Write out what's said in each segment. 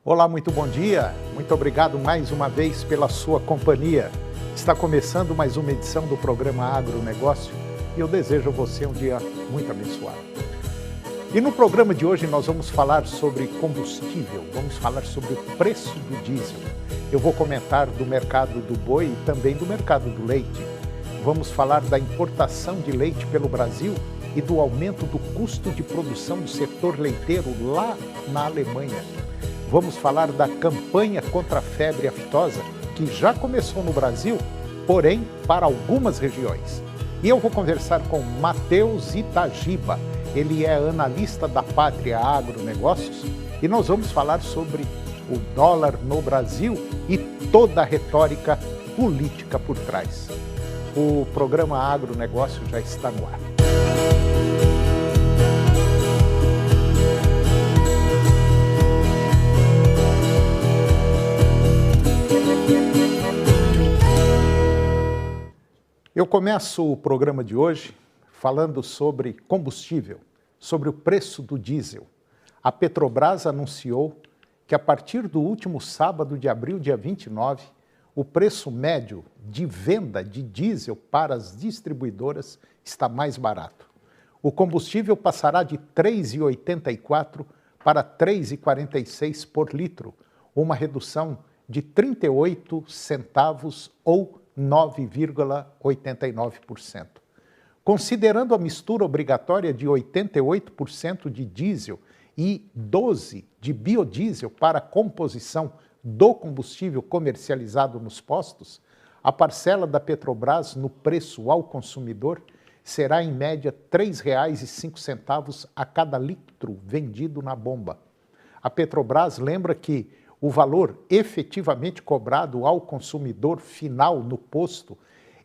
Olá, muito bom dia. Muito obrigado mais uma vez pela sua companhia. Está começando mais uma edição do programa Agronegócio e eu desejo a você um dia muito abençoado. E no programa de hoje nós vamos falar sobre combustível, vamos falar sobre o preço do diesel. Eu vou comentar do mercado do boi e também do mercado do leite. Vamos falar da importação de leite pelo Brasil e do aumento do custo de produção do setor leiteiro lá na Alemanha. Vamos falar da campanha contra a febre aftosa, que já começou no Brasil, porém para algumas regiões. E eu vou conversar com Matheus Itagiba, ele é analista da Pátria Agronegócios, e nós vamos falar sobre o dólar no Brasil e toda a retórica política por trás. O programa Agronegócio já está no ar. Eu começo o programa de hoje falando sobre combustível, sobre o preço do diesel. A Petrobras anunciou que a partir do último sábado de abril, dia 29, o preço médio de venda de diesel para as distribuidoras está mais barato. O combustível passará de R$ 3,84 para R$ 3,46 por litro, uma redução de 38 centavos ou 9,89%. Considerando a mistura obrigatória de 88% de diesel e 12% de biodiesel para a composição do combustível comercializado nos postos, a parcela da Petrobras no preço ao consumidor será em média R$ 3,05 a cada litro vendido na bomba. A Petrobras lembra que o valor efetivamente cobrado ao consumidor final no posto,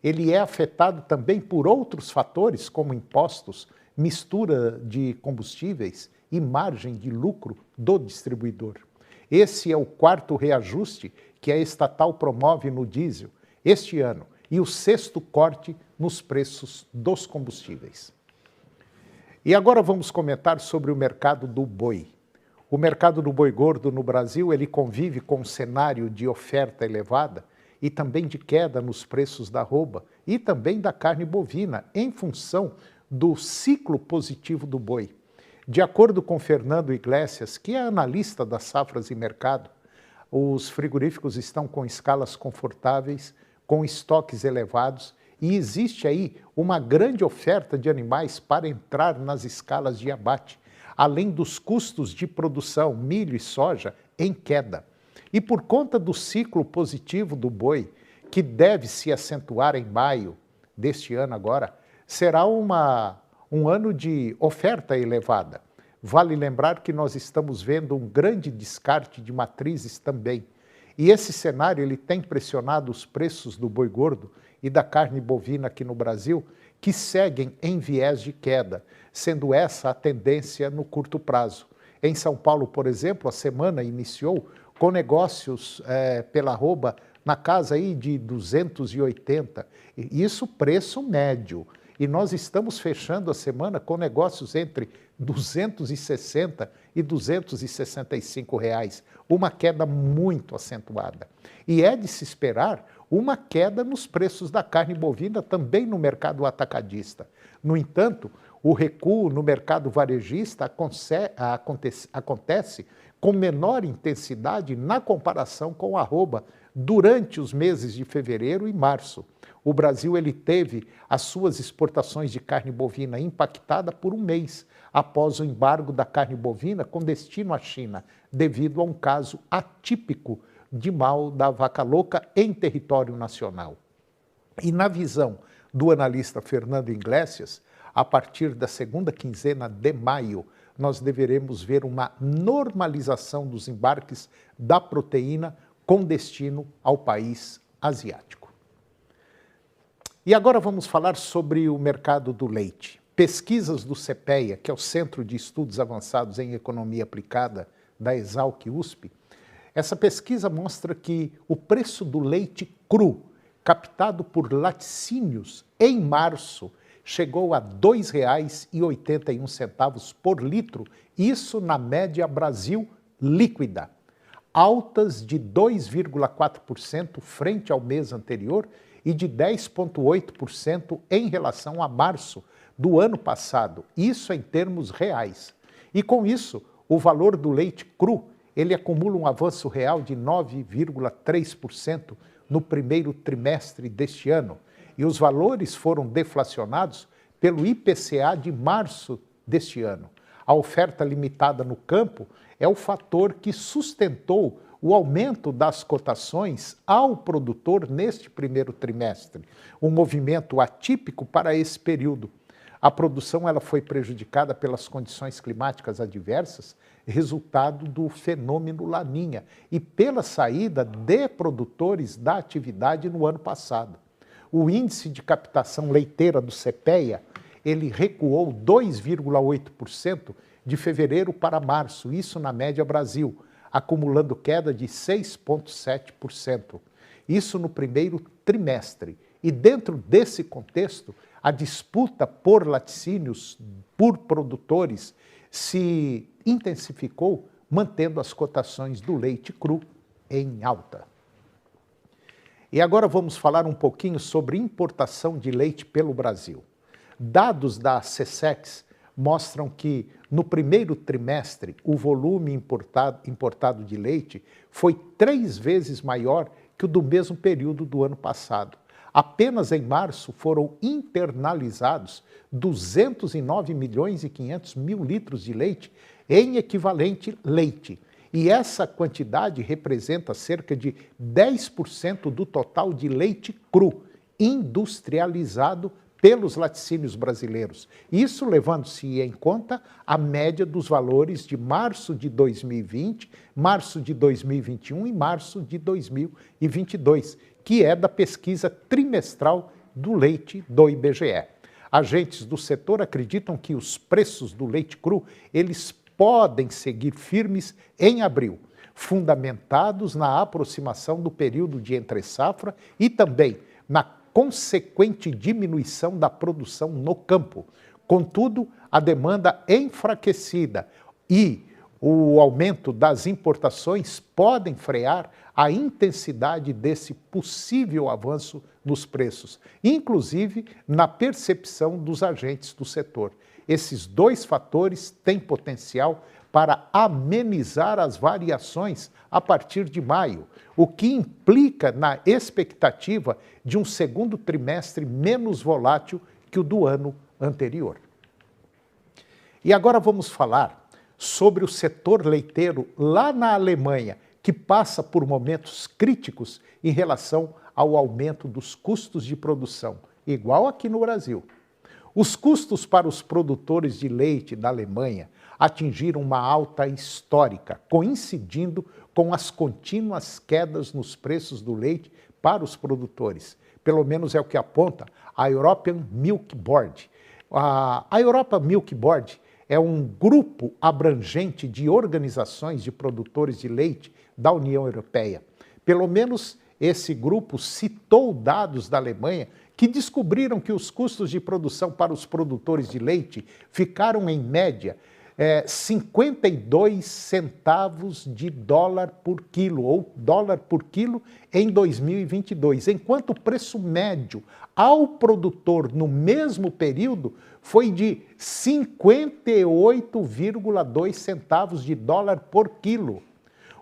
ele é afetado também por outros fatores, como impostos, mistura de combustíveis e margem de lucro do distribuidor. Esse é o quarto reajuste que a estatal promove no diesel este ano e o sexto corte nos preços dos combustíveis. E agora vamos comentar sobre o mercado do boi. O mercado do boi gordo no Brasil, ele convive com um cenário de oferta elevada e também de queda nos preços da arroba e também da carne bovina, em função do ciclo positivo do boi. De acordo com Fernando Iglesias, que é analista das safras e mercado, os frigoríficos estão com escalas confortáveis, com estoques elevados e existe aí uma grande oferta de animais para entrar nas escalas de abate, além dos custos de produção, milho e soja, em queda. E por conta do ciclo positivo do boi, que deve se acentuar em maio deste ano agora, será um ano de oferta elevada. Vale lembrar que nós estamos vendo um grande descarte de matrizes também. E esse cenário ele tem pressionado os preços do boi gordo e da carne bovina aqui no Brasil, que seguem em viés de queda, sendo essa a tendência no curto prazo. Em São Paulo, por exemplo, a semana iniciou com negócios pela arroba na casa aí de 280, isso preço médio. E nós estamos fechando a semana com negócios entre 260 e R$ 265, uma queda muito acentuada. E é de se esperar uma queda nos preços da carne bovina também no mercado atacadista. No entanto, o recuo no mercado varejista acontece com menor intensidade na comparação com a arroba durante os meses de fevereiro e março. O Brasil ele teve as suas exportações de carne bovina impactada por um mês após o embargo da carne bovina com destino à China, devido a um caso atípico de mal da vaca louca em território nacional. E na visão do analista Fernando Iglesias, a partir da segunda quinzena de maio, nós deveremos ver uma normalização dos embarques da proteína com destino ao país asiático. E agora vamos falar sobre o mercado do leite. Pesquisas do CEPEA, que é o Centro de Estudos Avançados em Economia Aplicada da Exalc-USP, essa pesquisa mostra que o preço do leite cru, captado por laticínios em março, chegou a R$ 2,81 por litro, isso na média Brasil líquida. altas de 2,4% frente ao mês anterior e de 10,8% em relação a março do ano passado, isso em termos reais. E com isso, o valor do leite cru, ele acumula um avanço real de 9,3% no primeiro trimestre deste ano, e os valores foram deflacionados pelo IPCA de março deste ano. A oferta limitada no campo é o fator que sustentou o aumento das cotações ao produtor neste primeiro trimestre, um movimento atípico para esse período. A produção ela foi prejudicada pelas condições climáticas adversas, resultado do fenômeno Laninha, e pela saída de produtores da atividade no ano passado. O índice de captação leiteira do CPEA, ele recuou 2,8% de fevereiro para março, isso na média Brasil, acumulando queda de 6,7%. Isso no primeiro trimestre. E dentro desse contexto, a disputa por laticínios, por produtores, se intensificou, mantendo as cotações do leite cru em alta. E agora vamos falar um pouquinho sobre importação de leite pelo Brasil. Dados da SECEX mostram que no primeiro trimestre o volume importado de leite foi 3 vezes maior que o do mesmo período do ano passado. Apenas em março foram internalizados 209 milhões e 500 mil litros de leite em equivalente leite. E essa quantidade representa cerca de 10% do total de leite cru industrializado pelos laticínios brasileiros. Isso levando-se em conta a média dos valores de março de 2020, março de 2021 e março de 2022, que é da pesquisa trimestral do leite do IBGE. Agentes do setor acreditam que os preços do leite cru, eles podem seguir firmes em abril, fundamentados na aproximação do período de entre-safra e também na consequente diminuição da produção no campo. Contudo, a demanda enfraquecida e o aumento das importações podem frear a intensidade desse possível avanço nos preços, inclusive na percepção dos agentes do setor. Esses dois fatores têm potencial para amenizar as variações a partir de maio, o que implica na expectativa de um segundo trimestre menos volátil que o do ano anterior. E agora vamos falar sobre o setor leiteiro lá na Alemanha, que passa por momentos críticos em relação ao aumento dos custos de produção, igual aqui no Brasil. Os custos para os produtores de leite da Alemanha atingiram uma alta histórica, coincidindo com as contínuas quedas nos preços do leite para os produtores. Pelo menos é o que aponta a European Milk Board. A European Milk Board é um grupo abrangente de organizações de produtores de leite da União Europeia. Pelo menos esse grupo citou dados da Alemanha que descobriram que os custos de produção para os produtores de leite ficaram, em média, 52 centavos de dólar por quilo, ou dólar por quilo em 2022, enquanto o preço médio ao produtor no mesmo período foi de 58,2 centavos de dólar por quilo.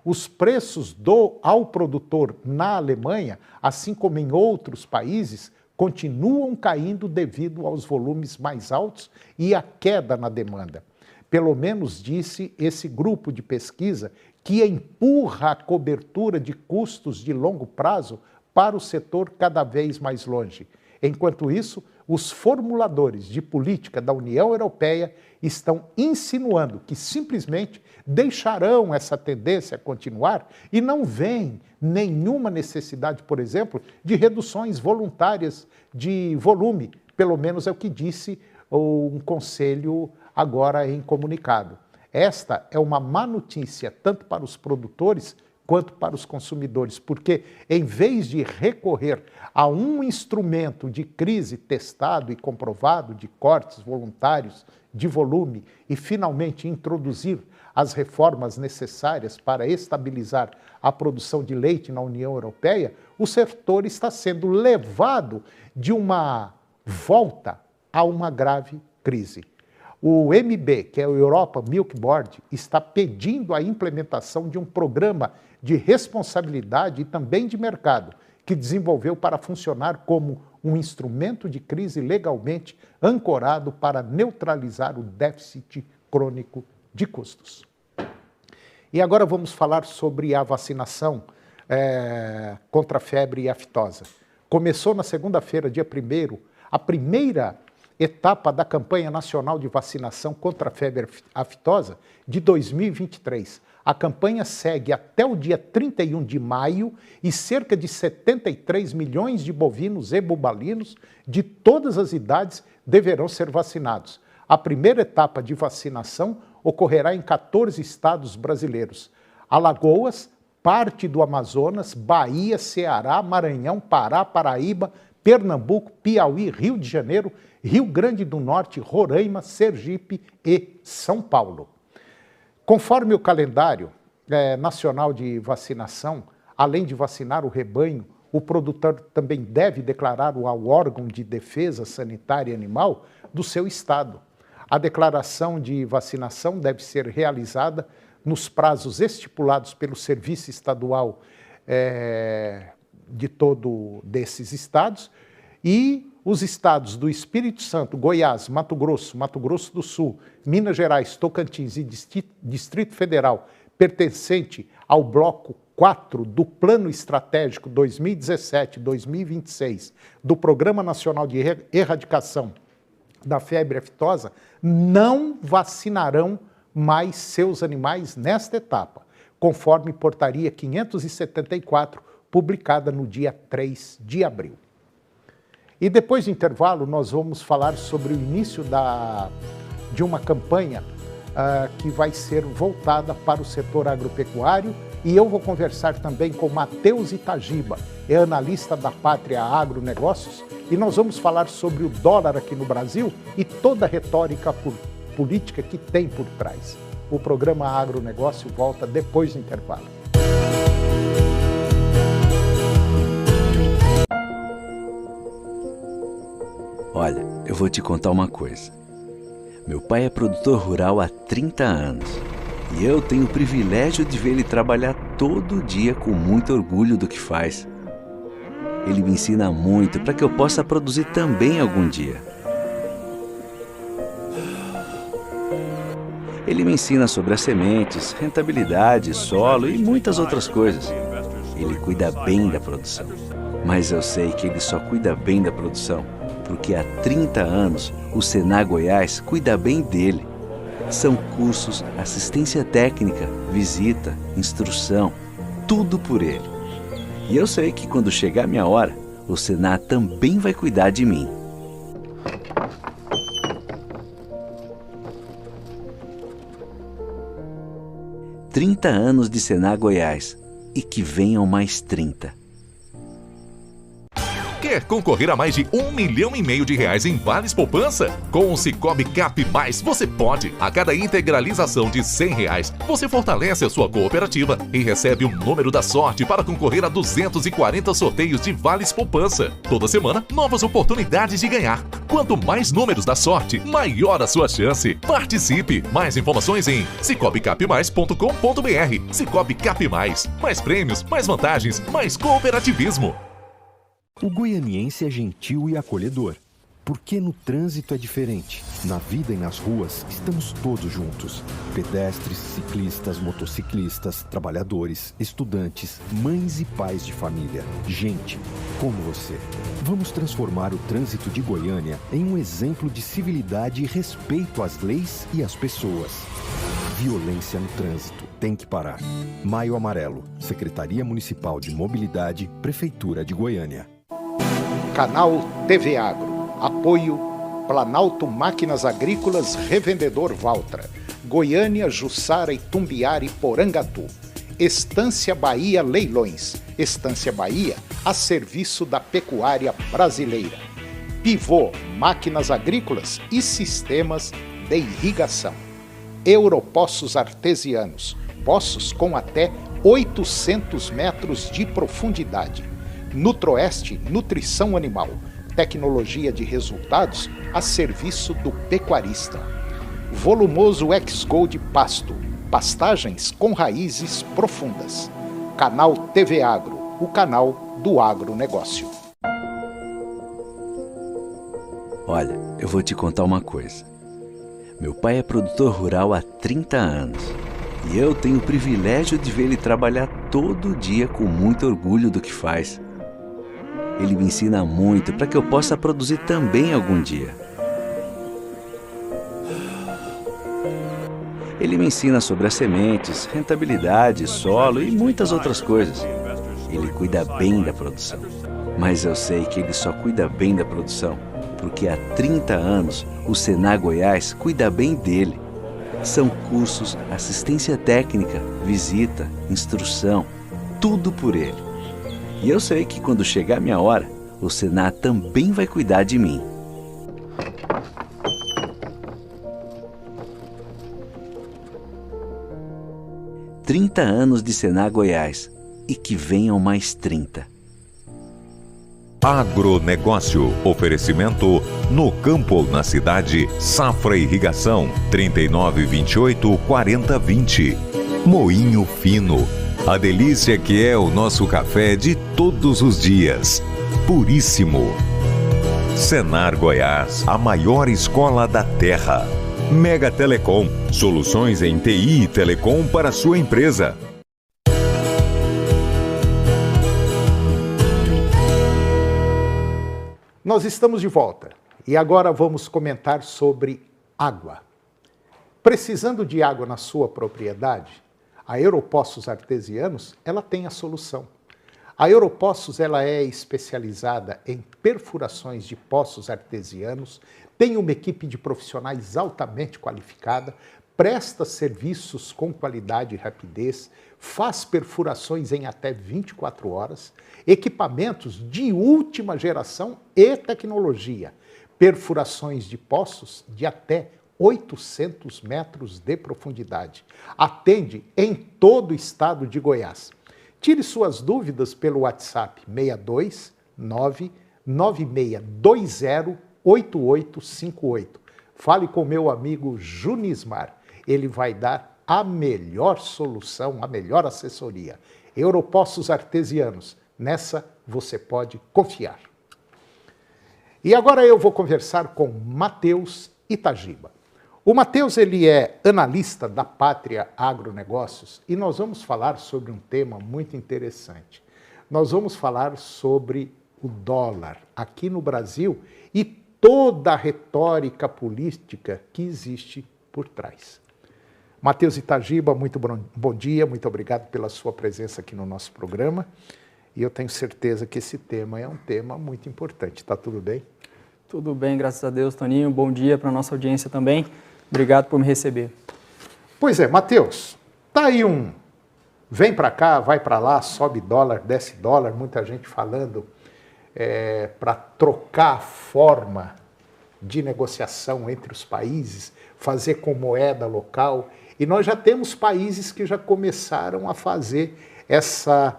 Os preços ao produtor na Alemanha, assim como em outros países, continuam caindo devido aos volumes mais altos e à queda na demanda. Pelo menos disse esse grupo de pesquisa que empurra a cobertura de custos de longo prazo para o setor cada vez mais longe. Enquanto isso, os formuladores de política da União Europeia estão insinuando que simplesmente deixarão essa tendência continuar e não veem nenhuma necessidade, por exemplo, de reduções voluntárias de volume, pelo menos é o que disse um conselho agora em comunicado. Esta é uma má notícia tanto para os produtores quanto para os consumidores, porque em vez de recorrer a um instrumento de crise testado e comprovado, de cortes voluntários de volume e finalmente introduzir as reformas necessárias para estabilizar a produção de leite na União Europeia, o setor está sendo levado de uma volta a uma grave crise. O MB, que é o Europa Milk Board, está pedindo a implementação de um programa de responsabilidade e também de mercado, que desenvolveu para funcionar como um instrumento de crise legalmente ancorado para neutralizar o déficit crônico de custos. E agora vamos falar sobre a vacinação contra a febre aftosa. Começou na segunda-feira, dia 1º, a primeira etapa da campanha nacional de vacinação contra a febre aftosa de 2023. A campanha segue até o dia 31 de maio e cerca de 73 milhões de bovinos e bubalinos de todas as idades deverão ser vacinados. A primeira etapa de vacinação ocorrerá em 14 estados brasileiros: Alagoas, parte do Amazonas, Bahia, Ceará, Maranhão, Pará, Paraíba, Pernambuco, Piauí, Rio de Janeiro, Rio Grande do Norte, Roraima, Sergipe e São Paulo. Conforme o calendário nacional de vacinação, além de vacinar o rebanho, o produtor também deve declarar ao órgão de defesa sanitária animal do seu estado. A declaração de vacinação deve ser realizada nos prazos estipulados pelo Serviço Estadual de todos desses estados, e os estados do Espírito Santo, Goiás, Mato Grosso do Sul, Minas Gerais, Tocantins e Distrito Federal, pertencente ao bloco 4 do Plano Estratégico 2017-2026 do Programa Nacional de Erradicação da Febre Aftosa, não vacinarão mais seus animais nesta etapa, conforme portaria 574, publicada no dia 3 de abril. E depois do intervalo, nós vamos falar sobre o início de uma campanha que vai ser voltada para o setor agropecuário, e eu vou conversar também com Matheus Itagiba, é analista da Pátria Agronegócios, e nós vamos falar sobre o dólar aqui no Brasil e toda a retórica política que tem por trás. O programa Agronegócio volta depois do intervalo. Olha, eu vou te contar uma coisa. Meu pai é produtor rural há 30 anos e eu tenho o privilégio de ver ele trabalhar todo dia com muito orgulho do que faz. Ele me ensina muito para que eu possa produzir também algum dia. Ele me ensina sobre as sementes, rentabilidade, solo e muitas outras coisas. Ele cuida bem da produção, mas eu sei que ele só cuida bem da produção porque há 30 anos o Senar Goiás cuida bem dele. São cursos, assistência técnica, visita, instrução, tudo por ele. E eu sei que quando chegar a minha hora, o Senar também vai cuidar de mim. "30 anos de Senar Goiás e que venham mais 30. Quer concorrer a mais de R$1,5 milhão de reais em vales poupança? Com o Sicoob Cap Mais você pode. A cada integralização de R$100, você fortalece a sua cooperativa e recebe um número da sorte para concorrer a 240 sorteios de vales poupança. Toda semana, novas oportunidades de ganhar. Quanto mais números da sorte, maior a sua chance. Participe! Mais informações em sicobcapmais.com.br. Sicoob Cap Mais prêmios, mais vantagens, mais cooperativismo. O goianiense é gentil e acolhedor. Porque no trânsito é diferente. Na vida e nas ruas, estamos todos juntos. Pedestres, ciclistas, motociclistas, trabalhadores, estudantes, mães e pais de família. Gente como você. Vamos transformar o trânsito de Goiânia em um exemplo de civilidade e respeito às leis e às pessoas. Violência no trânsito tem que parar. Maio Amarelo, Secretaria Municipal de Mobilidade, Prefeitura de Goiânia. Canal TV Agro. Apoio Planalto Máquinas Agrícolas, Revendedor Valtra, Goiânia, Jussara, Itumbiara e Porangatu. Estância Bahia Leilões. Estância Bahia a serviço da pecuária brasileira. Pivô, máquinas agrícolas e sistemas de irrigação. Europoços artesianos, poços com até 800 metros de profundidade. Nutroeste, nutrição animal, tecnologia de resultados a serviço do pecuarista. Volumoso X-Gold Pasto, pastagens com raízes profundas. Canal TV Agro, o canal do agronegócio. Olha, eu vou te contar uma coisa. Meu pai é produtor rural há 30 anos e eu tenho o privilégio de ver ele trabalhar todo dia com muito orgulho do que faz. Ele me ensina muito para que eu possa produzir também algum dia. Ele me ensina sobre as sementes, rentabilidade, solo e muitas outras coisas. Ele cuida bem da produção, mas eu sei que ele só cuida bem da produção porque há 30 anos o Senar Goiás cuida bem dele. São cursos, assistência técnica, visita, instrução, tudo por ele. E eu sei que quando chegar a minha hora, o Senar também vai cuidar de mim. "30 anos de Senar Goiás e que venham mais 30. Agronegócio. Oferecimento no campo ou na cidade. Safra Irrigação 3928-4020. Moinho Fino. A delícia que é o nosso café de todos os dias. Puríssimo. Senar Goiás, a maior escola da terra. Mega Telecom. Soluções em TI e Telecom para sua empresa. Nós estamos de volta e agora vamos comentar sobre água. Precisando de água na sua propriedade, a Europoços Artesianos ela tem a solução. A Europoços ela é especializada em perfurações de poços artesianos, tem uma equipe de profissionais altamente qualificada, presta serviços com qualidade e rapidez, faz perfurações em até 24 horas, equipamentos de última geração e tecnologia, perfurações de poços de até 800 metros de profundidade. Atende em todo o estado de Goiás. Tire suas dúvidas pelo WhatsApp 62 99620 8858. Fale com meu amigo Junismar. Ele vai dar a melhor solução, a melhor assessoria. Europoços Artesianos. Nessa você pode confiar. E agora eu vou conversar com Matheus Itagiba. O Matheus ele é analista da Pátria Agronegócios e nós vamos falar sobre um tema muito interessante. Nós vamos falar sobre o dólar aqui no Brasil e toda a retórica política que existe por trás. Matheus Itagiba, muito bom dia, muito obrigado pela sua presença aqui no nosso programa. E eu tenho certeza que esse tema é um tema muito importante. Está tudo bem? Tudo bem, graças a Deus, Toninho. Bom dia para a nossa audiência também. Obrigado por me receber. Pois é, Matheus, tá aí vem para cá, vai para lá, sobe dólar, desce dólar, muita gente falando para trocar a forma de negociação entre os países, fazer com moeda local. E nós já temos países que já começaram a fazer essa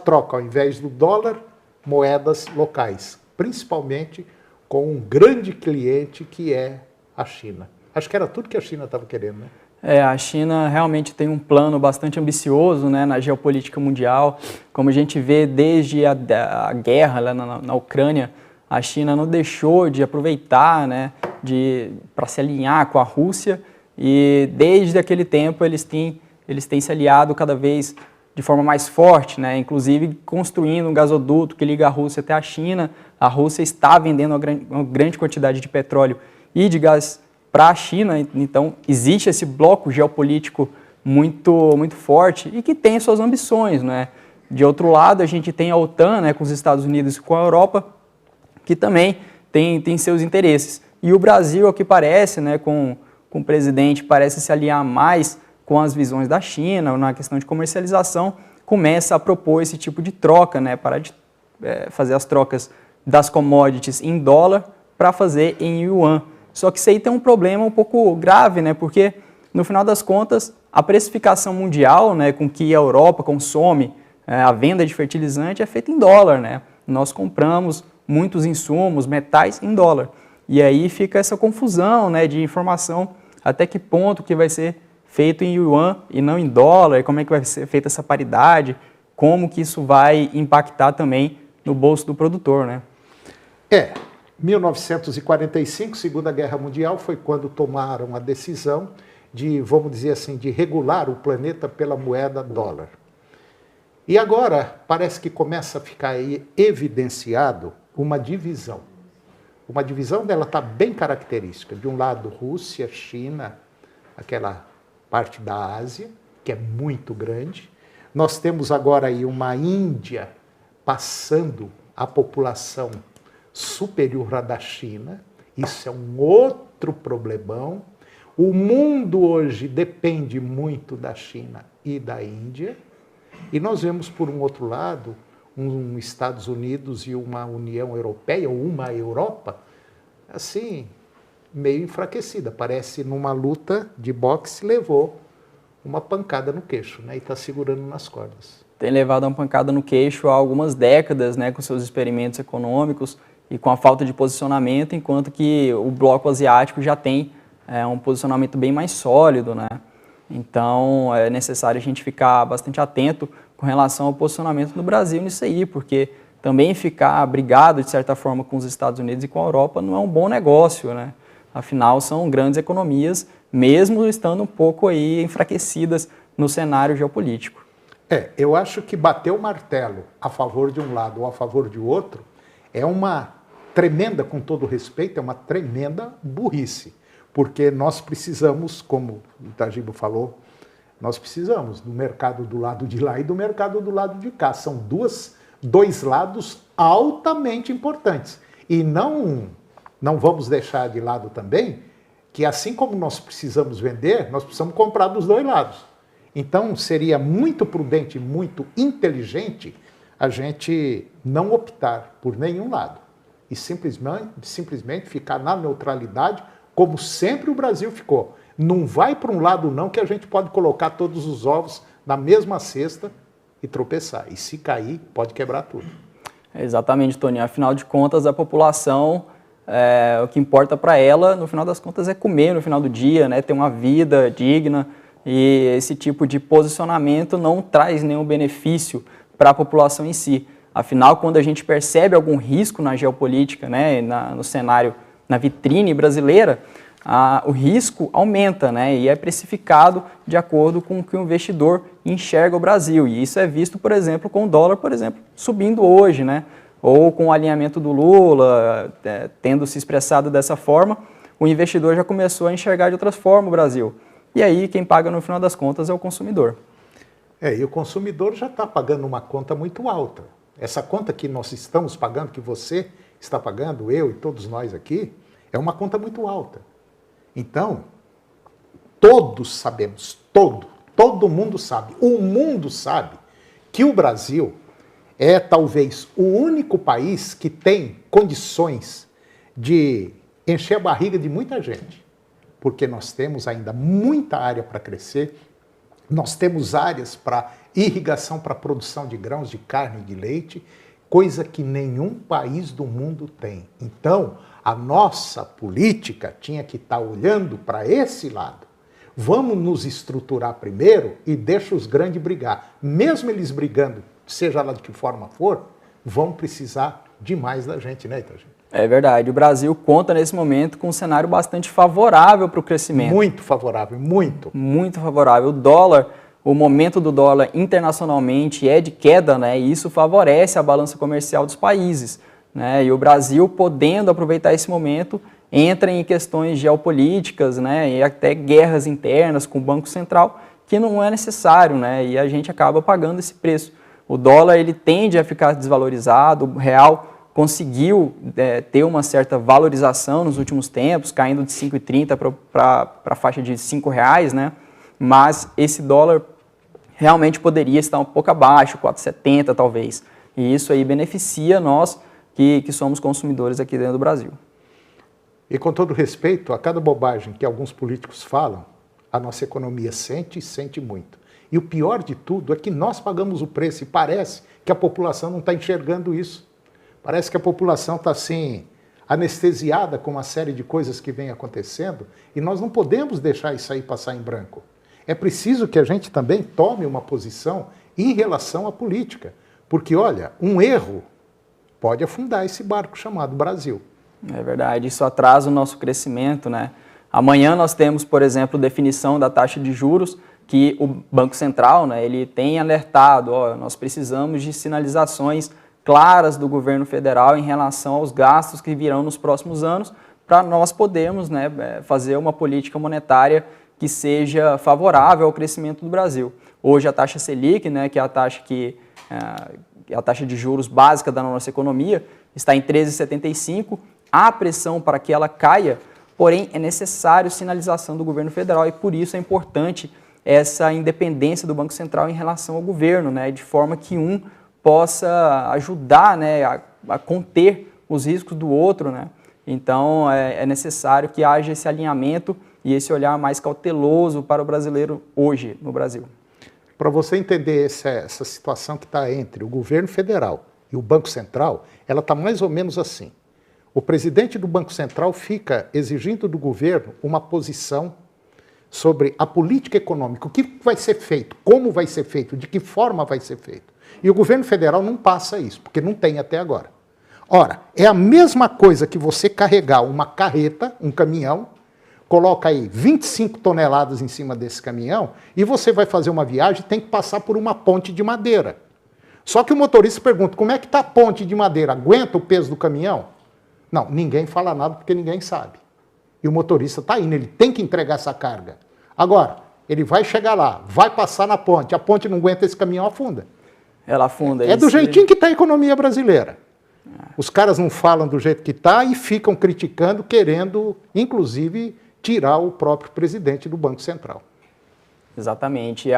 troca, ao invés do dólar, moedas locais, principalmente com um grande cliente que é a China. Acho que era tudo que a China estava querendo, né? A China realmente tem um plano bastante ambicioso, né, na geopolítica mundial. Como a gente vê desde a guerra lá na Ucrânia, a China não deixou de aproveitar, né, para se alinhar com a Rússia, e desde aquele tempo eles têm se aliado cada vez de forma mais forte, né? Inclusive construindo um gasoduto que liga a Rússia até a China. A Rússia está vendendo uma grande quantidade de petróleo e de gás para a China, então existe esse bloco geopolítico muito, muito forte e que tem suas ambições, né? De outro lado, a gente tem a OTAN, né, com os Estados Unidos e com a Europa, que também tem seus interesses. E o Brasil, ao que parece, né, com o presidente, parece se alinhar mais com as visões da China, na questão de comercialização, começa a propor esse tipo de troca, né, para fazer as trocas das commodities em dólar para fazer em yuan. Só que isso aí tem um problema um pouco grave, né, porque no final das contas a precificação mundial, né, com que a Europa consome a venda de fertilizante é feita em dólar, né? Nós compramos muitos insumos, metais em dólar. E aí fica essa confusão, né, de informação até que ponto que vai ser feito em yuan e não em dólar, como é que vai ser feita essa paridade, como que isso vai impactar também no bolso do produtor, né? 1945, Segunda Guerra Mundial, foi quando tomaram a decisão de, vamos dizer assim, de regular o planeta pela moeda dólar. E agora parece que começa a ficar aí evidenciado uma divisão. Uma divisão dela está bem característica. De um lado, Rússia, China, aquela parte da Ásia, que é muito grande. Nós temos agora aí uma Índia passando a população superior à da China. Isso é um outro problemão. O mundo hoje depende muito da China e da Índia. E nós vemos, por um outro lado, Estados Unidos e uma União Europeia, ou uma Europa, assim, meio enfraquecida. Parece numa luta de boxe levou uma pancada no queixo, né? E está segurando nas cordas. Tem levado uma pancada no queixo há algumas décadas, né, com seus experimentos econômicos e com a falta de posicionamento, enquanto que o bloco asiático já tem um posicionamento bem mais sólido, né? Então, é necessário a gente ficar bastante atento com relação ao posicionamento do Brasil nisso aí, porque também ficar brigado, de certa forma, com os Estados Unidos e com a Europa não é um bom negócio, né? Afinal, são grandes economias, mesmo estando um pouco aí enfraquecidas no cenário geopolítico. Eu acho que bater o martelo a favor de um lado ou a favor de outro é uma tremenda, com todo respeito, é uma tremenda burrice. Porque nós precisamos, como o Itagibo falou, nós precisamos do mercado do lado de lá e do mercado do lado de cá. São dois lados altamente importantes. E não vamos deixar de lado também que, assim como nós precisamos vender, nós precisamos comprar dos dois lados. Então, seria muito prudente, muito inteligente a gente não optar por nenhum lado e simplesmente ficar na neutralidade, como sempre o Brasil ficou. Não vai para um lado não, que a gente pode colocar todos os ovos na mesma cesta e tropeçar. E se cair, pode quebrar tudo. Exatamente, Toninho. Afinal de contas, a população, o que importa para ela, no final das contas, é comer no final do dia, né? Ter uma vida digna. E esse tipo de posicionamento não traz nenhum benefício para a população em si. Afinal, quando a gente percebe algum risco na geopolítica, né, no cenário, na vitrine brasileira, o risco aumenta, né, e é precificado de acordo com o que o investidor enxerga o Brasil. E isso é visto, por exemplo, com o dólar, por exemplo, subindo hoje, né, ou com o alinhamento do Lula, tendo se expressado dessa forma, o investidor já começou a enxergar de outras formas o Brasil. E aí quem paga no final das contas é o consumidor. E o consumidor já está pagando uma conta muito alta. Essa conta que nós estamos pagando, que você está pagando, eu e todos nós aqui, é uma conta muito alta. Então, todos sabemos, todo mundo sabe, o mundo sabe que o Brasil é talvez o único país que tem condições de encher a barriga de muita gente. Porque nós temos ainda muita área para crescer, nós temos áreas para irrigação para produção de grãos, de carne e de leite, coisa que nenhum país do mundo tem. Então, a nossa política tinha que estar olhando para esse lado. Vamos nos estruturar primeiro e deixa os grandes brigar. Mesmo eles brigando, seja lá de que forma for, vão precisar demais da gente, né, Itagibo? É verdade. O Brasil conta nesse momento com um cenário bastante favorável para o crescimento. Muito favorável, muito. Muito favorável. O dólar, o momento do dólar internacionalmente é de queda, né? E isso favorece a balança comercial dos países, né? E o Brasil, podendo aproveitar esse momento, entra em questões geopolíticas, né? E até guerras internas com o Banco Central, que não é necessário, né? E a gente acaba pagando esse preço. O dólar, ele tende a ficar desvalorizado, o real conseguiu ter uma certa valorização nos últimos tempos, caindo de 5,30 para a faixa de R$5, né? mas esse dólar realmente poderia estar um pouco abaixo, 4,70 talvez. E isso aí beneficia nós que somos consumidores aqui dentro do Brasil. E com todo respeito, a cada bobagem que alguns políticos falam, a nossa economia sente e sente muito. E o pior de tudo é que nós pagamos o preço e parece que a população não está enxergando isso. Parece que a população está assim, anestesiada com uma série de coisas que vem acontecendo e nós não podemos deixar isso aí passar em branco. É preciso que a gente também tome uma posição em relação à política. Porque, olha, um erro pode afundar esse barco chamado Brasil. É verdade, isso atrasa o nosso crescimento, né? Amanhã nós temos, por exemplo, definição da taxa de juros, que o Banco Central, né, ele tem alertado, nós precisamos de sinalizações claras do governo federal em relação aos gastos que virão nos próximos anos, para nós podermos, né, fazer uma política monetária que seja favorável ao crescimento do Brasil. Hoje a taxa Selic, né, que é a taxa a taxa de juros básica da nossa economia, está em 13,75. Há pressão para que ela caia, porém é necessário sinalização do governo federal e por isso é importante essa independência do Banco Central em relação ao governo, né, de forma que um possa ajudar, né, a conter os riscos do outro, né. Então é necessário que haja esse alinhamento e esse olhar mais cauteloso para o brasileiro hoje no Brasil. Para você entender essa situação que está entre o governo federal e o Banco Central, ela está mais ou menos assim. O presidente do Banco Central fica exigindo do governo uma posição sobre a política econômica, o que vai ser feito, como vai ser feito, de que forma vai ser feito. E o governo federal não passa isso, porque não tem até agora. Ora, é a mesma coisa que você carregar uma carreta, um caminhão, coloca aí 25 toneladas em cima desse caminhão e você vai fazer uma viagem e tem que passar por uma ponte de madeira. Só que o motorista pergunta, como é que está a ponte de madeira? Aguenta o peso do caminhão? Não, ninguém fala nada porque ninguém sabe. E o motorista está indo, ele tem que entregar essa carga. Agora, ele vai chegar lá, vai passar na ponte, a ponte não aguenta, esse caminhão afunda. Ela afunda. É do jeitinho que está a economia brasileira. Os caras não falam do jeito que está e ficam criticando, querendo, inclusive, tirar o próprio presidente do Banco Central. Exatamente,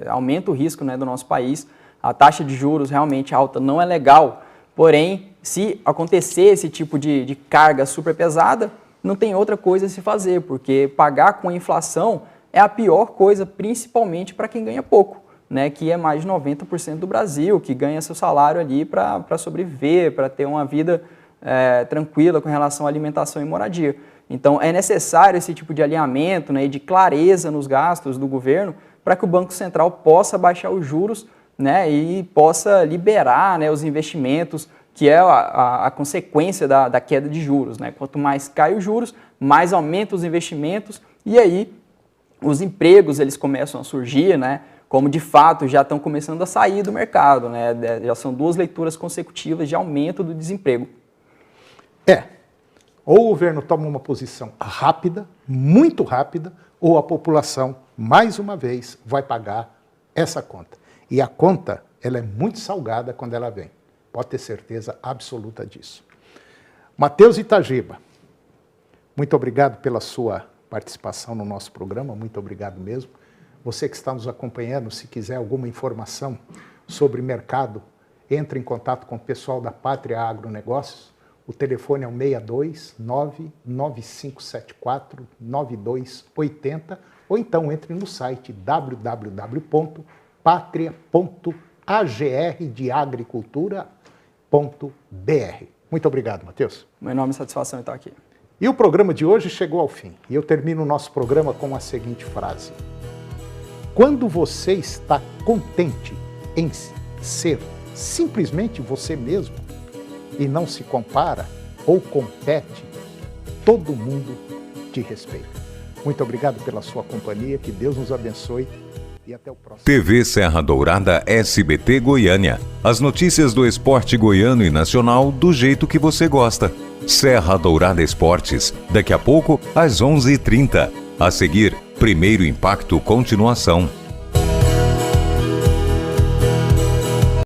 aumenta o risco, né, do nosso país. A taxa de juros realmente alta não é legal, porém, se acontecer esse tipo de carga super pesada, não tem outra coisa a se fazer, porque pagar com a inflação é a pior coisa, principalmente para quem ganha pouco, né, que é mais de 90% do Brasil, que ganha seu salário ali para sobreviver, para ter uma vida tranquila com relação à alimentação e moradia. Então, é necessário esse tipo de alinhamento, né, e de clareza nos gastos do governo para que o Banco Central possa baixar os juros, né, e possa liberar, né, os investimentos, que é a consequência da queda de juros, né? Quanto mais cai os juros, mais aumenta os investimentos e aí os empregos eles começam a surgir, né? Como de fato já estão começando a sair do mercado, né? Já são 2 leituras consecutivas de aumento do desemprego. Ou o governo toma uma posição rápida, muito rápida, ou a população, mais uma vez, vai pagar essa conta. E a conta, ela é muito salgada quando ela vem. Pode ter certeza absoluta disso. Matheus Itagiba, muito obrigado pela sua participação no nosso programa, muito obrigado mesmo. Você que está nos acompanhando, se quiser alguma informação sobre mercado, entre em contato com o pessoal da Pátria Agronegócios. O telefone é o 629-9574-9280 ou então entre no site www.patria.agrdeagricultura.br. Muito obrigado, Matheus. Uma enorme satisfação em estar aqui. E o programa de hoje chegou ao fim. E eu termino o nosso programa com a seguinte frase. Quando você está contente em ser simplesmente você mesmo e não se compara ou compete, todo mundo te respeita. Muito obrigado pela sua companhia, que Deus nos abençoe e até o próximo. TV Serra Dourada SBT Goiânia. As notícias do esporte goiano e nacional do jeito que você gosta. Serra Dourada Esportes, daqui a pouco às 11h30. A seguir, Primeiro Impacto Continuação.